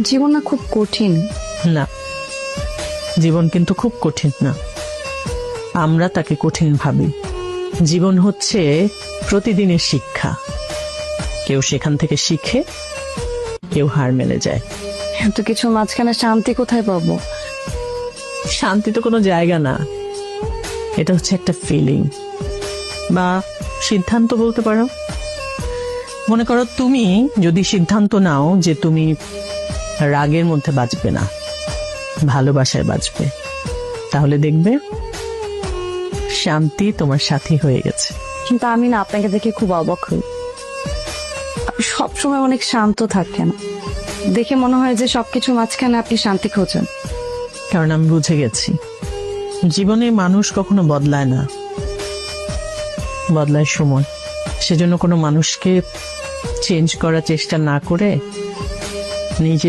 জীবন না খুব কঠিন। না, জীবন কিন্তু খুব কঠিন না, আমরা তাকে কঠিন ভাবি। জীবন হচ্ছে প্রতিদিনের শিক্ষা, কেউ সেখান থেকে শিখে, কেউ হার মেনে যায়। এত কিছু মাঝখানে শান্তি কোথায় পাবো? শান্তি তো কোনো জায়গা না, এটা হচ্ছে একটা ফিলিং বা সিদ্ধান্ত বলতে পারো। মনে করো তুমি যদি সিদ্ধান্ত নাও যে তুমি রাগের মধ্যে বাঁচবে না, ভালোবাসায় বাঁচবে, তাহলে দেখবে শান্তি তোমার সাথী হয়ে গেছে। কিন্তু আমি না আপনাকে দেখে খুব অবাক হই। আপনি সবসময় অনেক শান্ত থাকেন, দেখে মনে হয় যে সবকিছু মাঝখানে আপনি শান্তি খোঁজেন। কারণ আমি বুঝে গেছি জীবনে মানুষ কখনো বদলায় না, বদলায় সময়। সেজন্য কোনো মানুষকে চেঞ্জ করার চেষ্টা না করে নিজে